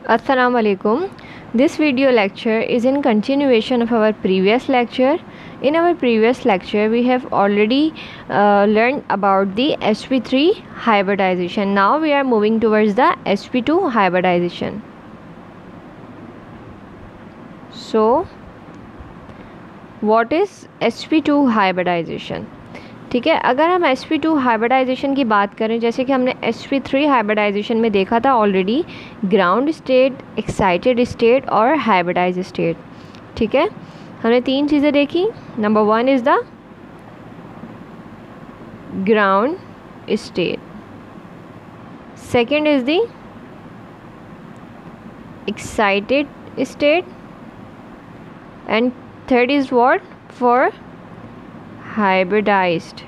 Assalamu alaikum. This video lecture is in continuation of our previous lecture. In our previous lecture we have already learned about the sp3 hybridization. Now we are moving towards the sp2 hybridization. So what is sp2 hybridization? ठीक है, अगर हम sp2 hybridisation की बात करें, जैसे कि हमने sp3 हाइब्रिडाइजेशन में देखा था already, ground state, excited state और हाइब्रिडाइज स्टेट. ठीक है, हमने तीन चीज़ें देखी. Number 1 is the ground state, second is the excited state and third is what for hybridized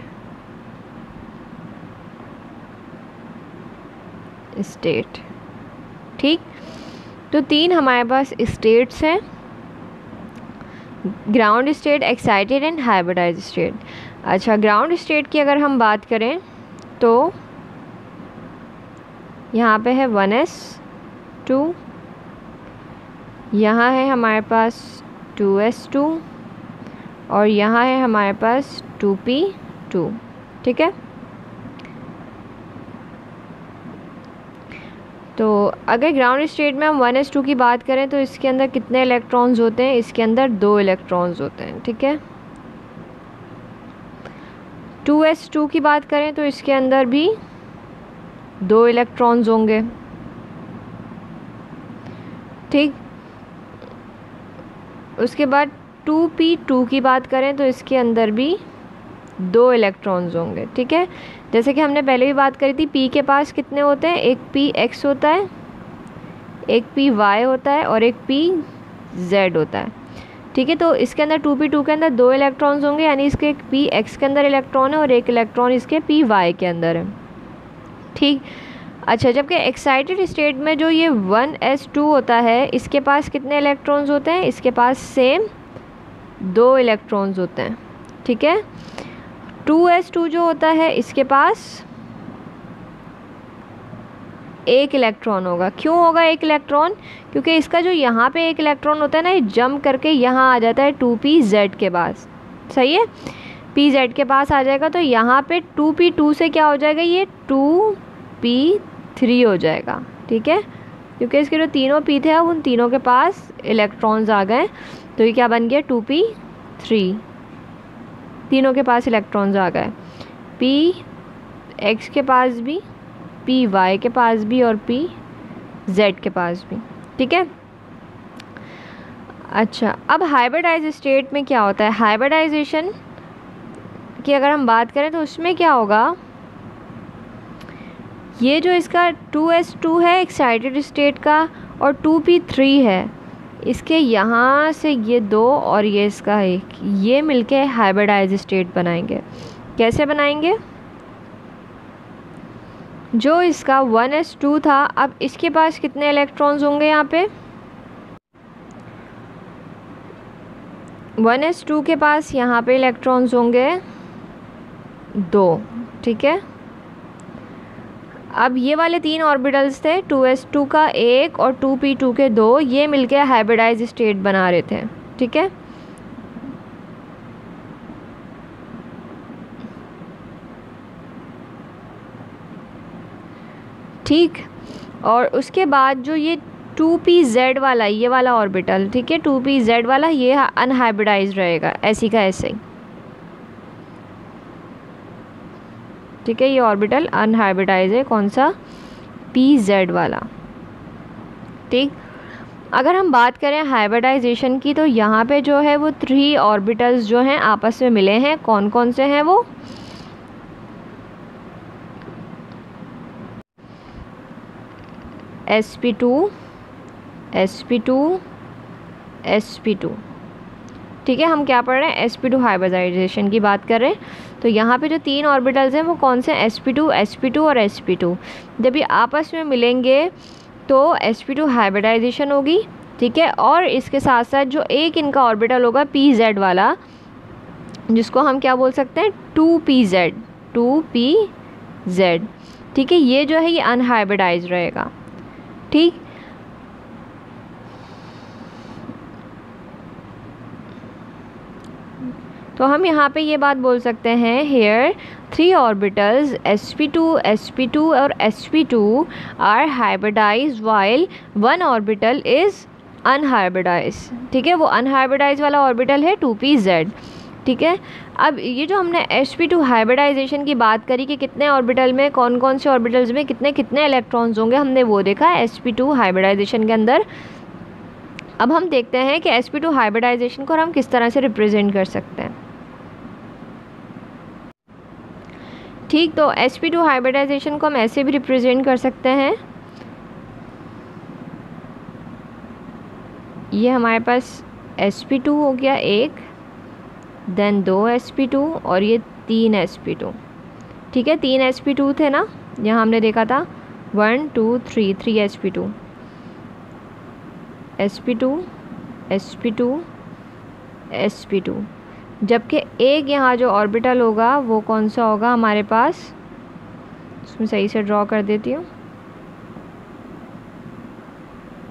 state. ठीक, तो तीन हमारे पास स्टेट्स हैं, ground state, excited and hybridized state. अच्छा, ग्राउंड स्टेट की अगर हम बात करें तो यहाँ पे है 1s2, यहाँ है हमारे पास 2s2 और यहाँ है हमारे पास 2p2. ठीक है, तो अगर ग्राउंड स्टेट में हम 1s2 की बात करें तो इसके अंदर कितने इलेक्ट्रॉन्स होते हैं? इसके अंदर 2 इलेक्ट्रॉन्स होते हैं. ठीक है, 2s2 की बात करें तो इसके अंदर भी 2 इलेक्ट्रॉन्स होंगे. ठीक, उसके बाद 2p2 की बात करें तो इसके अंदर भी 2 इलेक्ट्रॉन्स होंगे. ठीक है, जैसे कि हमने पहले भी बात करी थी, p के पास कितने होते हैं? एक px होता है, एक py होता है और एक pz होता है. ठीक है, तो इसके अंदर 2p2 के अंदर 2 इलेक्ट्रॉन्स होंगे, यानी इसके एक px के अंदर इलेक्ट्रॉन है और एक इलेक्ट्रॉन इसके py के अंदर है. ठीक, अच्छा, जबकि एक्साइटेड स्टेट में जो ये 1s2 होता है, इसके पास कितने इलेक्ट्रॉन्स होते हैं? इसके पास सेम 2 इलेक्ट्रॉन्स होते हैं. ठीक है, 2s2 जो होता है इसके पास 1 इलेक्ट्रॉन होगा. क्यों होगा 1 इलेक्ट्रॉन? क्योंकि इसका जो यहाँ पे 1 इलेक्ट्रॉन होता है ना, ये जंप करके यहाँ आ जाता है 2pz के पास. सही है, pz के पास आ जाएगा तो यहाँ पे 2p2 से क्या हो जाएगा? ये 2p3 हो जाएगा. ठीक है, क्योंकि इसके जो तीनों p थे उन तीनों के पास इलेक्ट्रॉन्स आ गए, तो ये क्या बन गया? 2p3. तीनों के पास इलेक्ट्रॉन्स आ गए, px के पास भी, py के पास भी और pz के पास भी. ठीक है, अच्छा, अब हाइब्रिडाइज स्टेट में क्या होता है? हाइब्रिडाइजेशन की अगर हम बात करें तो उसमें क्या होगा? ये जो इसका 2s2 है एक्साइटेड स्टेट का और 2p3 है, इसके यहाँ से ये 2 और ये इसका 1, ये मिलके हाइब्रिडाइज स्टेट बनाएंगे. कैसे बनाएंगे? जो इसका 1s2 था, अब इसके पास कितने इलेक्ट्रॉन्स होंगे? यहाँ पे 1s2 के पास यहाँ पे इलेक्ट्रॉन्स होंगे 2. ठीक है, अब ये वाले 3 ऑर्बिटल्स थे, 2s2 का 1 और 2p2 के 2, ये मिलके हाइब्रिडाइज स्टेट बना रहे थे. ठीक है, ठीक, और उसके बाद जो ये 2pz वाला, ये वाला ऑर्बिटल, ठीक है, 2pz वाला, ये अनहाइब्रिडाइज रहेगा ऐसी का ऐसे ही. ठीक है, ये ऑर्बिटल अनहाइब्रिडाइज है. कौन सा? pz वाला. ठीक, अगर हम बात करें हाइब्रिडाइजेशन की तो यहाँ पे जो है वो 3 ऑर्बिटल्स जो हैं आपस में मिले हैं. कौन कौन से हैं वो? sp2, sp2, sp2. ठीक है, हम क्या पढ़ रहे हैं? sp2 हाइब्रिडाइजेशन की बात कर रहे हैं. तो यहाँ पे जो 3 ऑर्बिटल्स हैं वो कौन से? sp2, sp2 और sp2. जब ये आपस में मिलेंगे तो sp2 हाइब्रिडाइजेशन होगी. ठीक है, और इसके साथ साथ जो एक इनका ऑर्बिटल होगा pz वाला, जिसको हम क्या बोल सकते हैं? 2pz. ठीक है, ये जो है ये अनहाइब्रिडाइज रहेगा. ठीक, तो हम यहाँ पे ये बात बोल सकते हैं, हेयर 3 ऑर्बिटल्स sp2, sp2 और sp2 are hybridized while 1 orbital is unhybridized. ठीक है, वो अनहाइब्रिडाइज्ड वाला ऑर्बिटल है 2pz। ठीक है, अब ये जो हमने sp2 हाइब्रिडाइजेशन की बात करी कि कितने ऑर्बिटल में, कौन कौन से ऑर्बिटल्स में कितने कितने इलेक्ट्रॉन्स होंगे, हमने वो देखा sp2 हाइब्रिडाइजेशन के अंदर। अब हम देखते हैं कि sp2 हाइब्रिडाइजेशन को हम किस तरह से रिप्रेजेंट कर सकते हैं। ठीक, तो sp2 हाइब्रिडाइजेशन को हम ऐसे भी रिप्रेजेंट कर सकते हैं, ये हमारे पास sp2 हो गया एक, देन 2 sp2 और ये 3 sp2। ठीक है, 3 sp2 थे ना, यहाँ हमने देखा था 1 2 3 3 sp2 sp2 sp2 sp2, जबकि एक यहाँ जो ऑर्बिटल होगा वो कौन सा होगा हमारे पास, उसमें सही से ड्रॉ कर देती हूँ।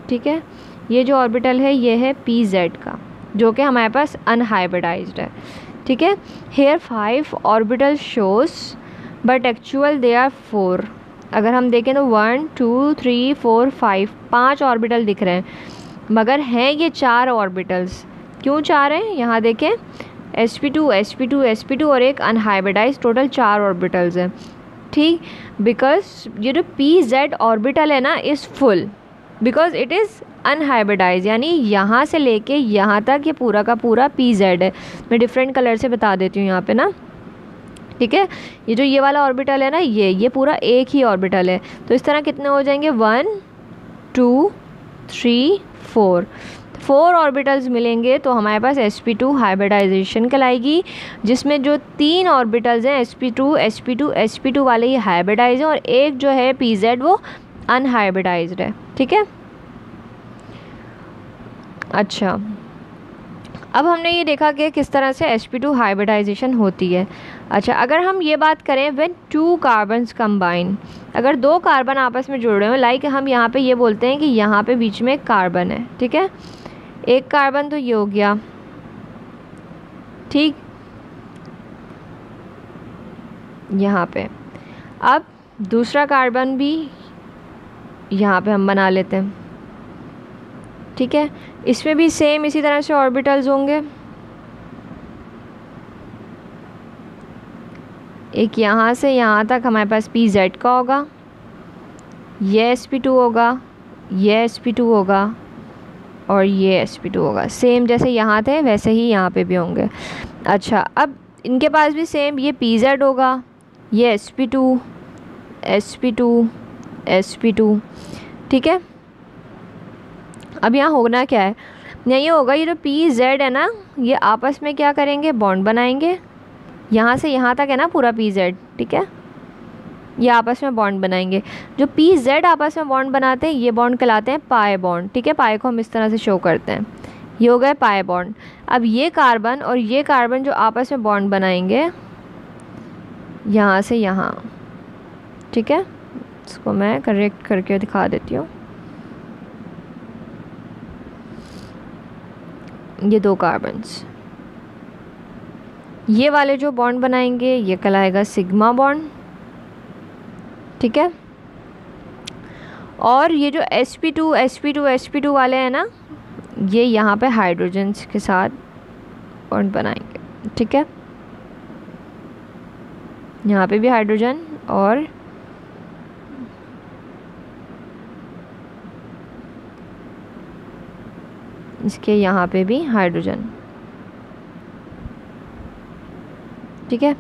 ठीक है, ये जो ऑर्बिटल है ये है pz का, जो कि हमारे पास अनहाइब्रिडाइज्ड है। ठीक है, here 5 orbital shows but actual they are 4। अगर हम देखें तो 1 2 3 4 5 ऑर्बिटल दिख रहे हैं, मगर हैं ये 4 ऑर्बिटल्स। क्यों 4 हैं, यहाँ देखें sp2 sp2 sp2 और एक अनहाइब्रिडाइज्ड, टोटल 4 ऑर्बिटल्स हैं। ठीक, बिकॉज ये जो pz ऑर्बिटल है ना is full, because it is unhybridised, यानी यहाँ से लेके यहाँ तक ये पूरा का पूरा pz है। मैं डिफरेंट कलर से बता देती हूँ यहाँ पे ना। ठीक है, ये जो ये वाला ऑर्बिटल है ना, ये पूरा एक ही ऑर्बिटल है। तो इस तरह कितने हो जाएंगे, 1 2 3 4 ऑर्बिटल्स मिलेंगे तो हमारे पास sp2 हाइब्रिडाइजेशन कहलाएगी, जिसमें जो 3 ऑर्बिटल्स हैं sp2 sp2 sp2 वाले ये हाइब्रिडाइज हैं और एक जो है pz वो अनहाइब्रिडाइज्ड है। ठीक है, अच्छा, अब हमने ये देखा कि किस तरह से sp2 हाइब्रिडाइजेशन होती है। अच्छा, अगर हम ये बात करें व्हेन 2 कार्बन्स कंबाइन, अगर 2 कार्बन आपस में जुड़ रहे हो, लाइक हम यहाँ पे ये बोलते हैं कि यहाँ पे बीच में एक कार्बन है। ठीक है, एक कार्बन तो ये हो गया। ठीक, यहाँ पे अब दूसरा कार्बन भी यहाँ पे हम बना लेते हैं। ठीक है, इसमें भी सेम इसी तरह से ऑर्बिटल्स होंगे, एक यहाँ से यहाँ तक हमारे पास pz का होगा, ये sp2 होगा, ये sp2 होगा और ये sp2 होगा। सेम जैसे यहाँ थे वैसे ही यहाँ पे भी होंगे। अच्छा, अब इनके पास भी सेम ये pz होगा, ये sp2 sp2 sp2। ठीक है, अब यहाँ होना क्या है, यहाँ ये होगा, ये जो pz है ना ये आपस में क्या करेंगे, बॉन्ड बनाएंगे। यहाँ से यहाँ तक है ना पूरा pz। ठीक है, ये आपस में बॉन्ड बनाएंगे। जो pz आपस में बॉन्ड बनाते हैं ये बॉन्ड कहलाते हैं पाई बॉन्ड। ठीक है, पाई को हम इस तरह से शो करते हैं, ये हो गए पाई बॉन्ड। अब ये कार्बन और ये कार्बन जो आपस में बॉन्ड बनाएंगे यहाँ से यहाँ। ठीक है, इसको मैं करेक्ट करके दिखा देती हूँ। ये 2 कार्बन्स, ये वाले जो बॉन्ड बनाएंगे ये कहलाएगा सिग्मा बॉन्ड। ठीक है, और ये जो sp2 sp2 sp2 वाले हैं ना ये यहाँ पे हाइड्रोजन्स के साथ बॉन्ड बनाएंगे। ठीक है, यहाँ पे भी हाइड्रोजन और इसके यहाँ पे भी हाइड्रोजन। ठीक है,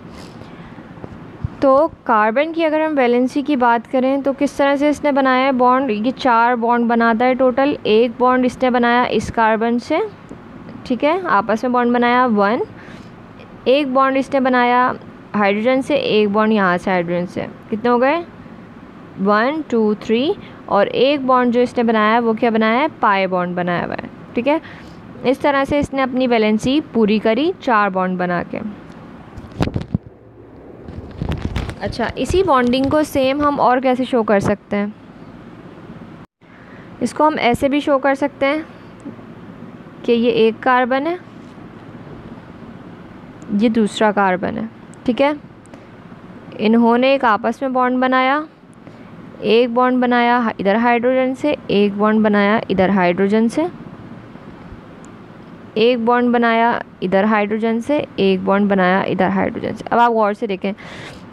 तो कार्बन की अगर हम वैलेंसी की बात करें तो किस तरह से इसने बनाया है बॉन्ड, ये 4 बॉन्ड बनाता है टोटल। एक बॉन्ड इसने बनाया इस कार्बन से, ठीक है, आपस में बॉन्ड बनाया 1। एक बॉन्ड इसने बनाया हाइड्रोजन से, एक बॉन्ड यहाँ से हाइड्रोजन से। कितने हो गए, 1 2 3। और एक बॉन्ड जो इसने बनाया है वो क्या बनाया है, पाई बॉन्ड बनाया हुआ है। ठीक है, इस तरह से इसने अपनी वैलेंसी पूरी करी 4 बॉन्ड बना के। अच्छा, इसी बॉन्डिंग को सेम हम और कैसे शो कर सकते हैं, इसको हम ऐसे भी शो कर सकते हैं कि ये एक कार्बन है, ये दूसरा कार्बन है, ठीक है। इन्होंने एक आपस में बॉन्ड बनाया, एक बॉन्ड बनाया इधर हाइड्रोजन से, एक बॉन्ड बनाया इधर हाइड्रोजन से, एक बॉन्ड बनाया इधर हाइड्रोजन से, एक बॉन्ड बनाया इधर हाइड्रोजन से। अब आप गौर से देखें,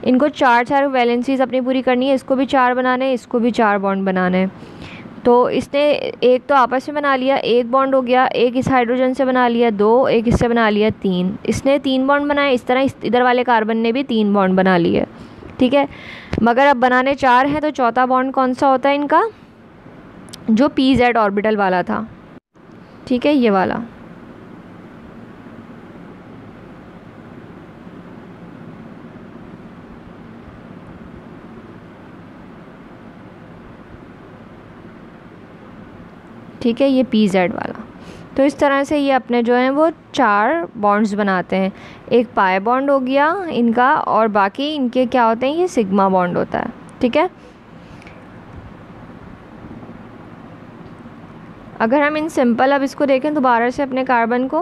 इनको चार चार वैलेंसीज अपनी पूरी करनी है, इसको भी चार बनाने हैं, इसको भी चार बॉन्ड बनाने हैं। तो इसने एक तो आपस में बना लिया, एक बॉन्ड हो गया, एक इस हाइड्रोजन से बना लिया, दो, एक इससे बना लिया, तीन। इसने तीन बॉन्ड बनाए, इस तरह इधर वाले कार्बन ने भी तीन बॉन्ड बना लिए, ठीक है। मगर अब बनाने चार हैं, तो चौथा बॉन्ड कौन सा होता है इनका, जो pz ऑर्बिटल वाला था, ठीक है, ये वाला। ठीक है, ये pz वाला। तो इस तरह से ये अपने जो हैं वो चार बॉन्ड्स बनाते हैं। एक पाई बॉन्ड हो गया इनका, और बाकी इनके क्या होते हैं, ये सिग्मा बॉन्ड होता है, ठीक है। अगर हम इन सिंपल अब इसको देखें दोबारा से अपने कार्बन को,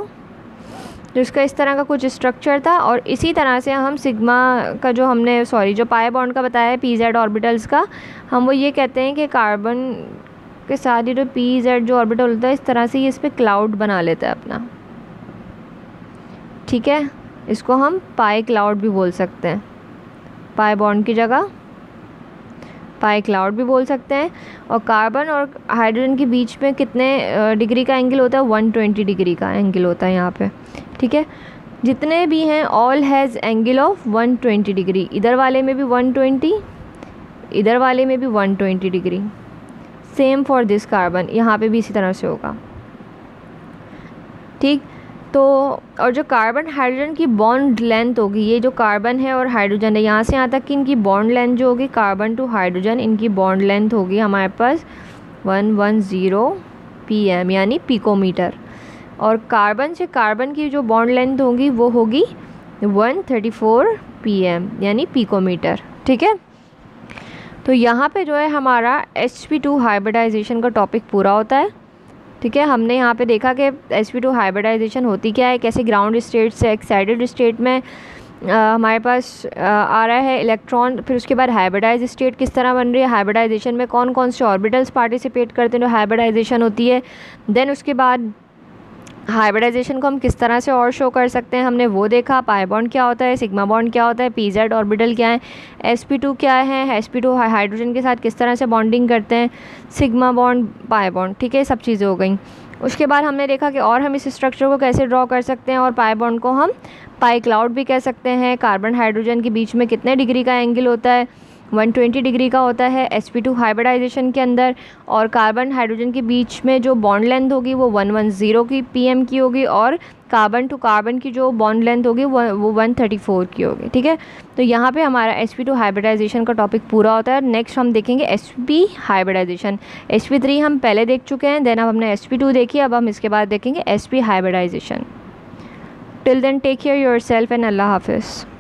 तो इसका इस तरह का कुछ स्ट्रक्चर था, और इसी तरह से हम सिग्मा का जो हमने जो पाई बॉन्ड का बताया है pz ऑर्बिटल्स का, हम वो ये कहते हैं कि कार्बन के साथ ही जो pz जो ऑर्बिटल होता है, इस तरह से ये इस पर क्लाउड बना लेता है अपना, ठीक है। इसको हम पाई क्लाउड भी बोल सकते हैं, पाई बॉन्ड की जगह पाई क्लाउड भी बोल सकते हैं। और कार्बन और हाइड्रोजन के बीच में कितने डिग्री का एंगल होता है, 120 डिग्री का एंगल होता है यहाँ पे, ठीक है। जितने भी हैं all has angle of 120 degree, इधर वाले में भी 120, इधर वाले में भी 120 degree. Same for this carbon, यहाँ पे भी इसी तरह से होगा, ठीक। तो और जो कार्बन हाइड्रोजन की बॉन्ड लेंथ होगी, ये जो कार्बन है और हाइड्रोजन है, यहाँ से यहाँ तक कि इनकी बॉन्ड लेंथ जो होगी, कार्बन टू हाइड्रोजन, इनकी बॉन्ड लेंथ होगी हमारे पास 110 pm यानी पिकोमीटर। और कार्बन से कार्बन की जो बॉन्ड लेंथ होगी वो होगी 134 pm यानी पिकोमीटर, ठीक है। तो यहाँ पे जो है हमारा sp2 हाइब्रिडाइजेशन का टॉपिक पूरा होता है, ठीक है। हमने यहाँ पे देखा कि sp2 हाइब्रिडाइजेशन होती क्या है, कैसे ग्राउंड स्टेट से एक्साइटेड स्टेट में हमारे पास आ रहा है इलेक्ट्रॉन, फिर उसके बाद हाइब्रिडाइज स्टेट किस तरह बन रही है, हाइब्रिडाइजेशन में कौन कौन से ऑर्बिटल्स पार्टिसिपेट करते हैं जो हाइब्रिडाइजेशन होती है, देन उसके बाद हाइब्रिडाइजेशन को हम किस तरह से और शो कर सकते हैं, हमने वो देखा। पाई बॉन्ड क्या होता है, सिग्मा बॉन्ड क्या होता है, pz ऑर्बिटल क्या है, sp2 क्या है, sp2 हाइड्रोजन के साथ किस तरह से बॉन्डिंग करते हैं, सिग्मा बॉन्ड, पाई बॉन्ड, ठीक है, सब चीज़ें हो गई। उसके बाद हमने देखा कि और हम इस स्ट्रक्चर को कैसे ड्रॉ कर सकते हैं, और पाई बॉन्ड को हम पाई क्लाउड भी कह सकते हैं। कार्बन हाइड्रोजन के बीच में कितने डिग्री का एंगल होता है, 120 डिग्री का होता है sp2 हाइब्रिडाइजेशन के अंदर। और कार्बन हाइड्रोजन के बीच में जो बॉन्ड लेंथ होगी वो 110 की pm की होगी, और कार्बन टू कार्बन की जो बॉन्ड लेंथ होगी वो 134 की होगी, ठीक है। तो यहाँ पे हमारा sp2 हाइब्रिडाइजेशन का टॉपिक पूरा होता है। नेक्स्ट हम देखेंगे sp हाइब्रिडाइजेशन। sp3 हम पहले देख चुके हैं, देन अब हमने sp2 देखी, अब हम इसके बाद देखेंगे sp hybridisation. Till then take care yourself and अल्लाह हाफिज़।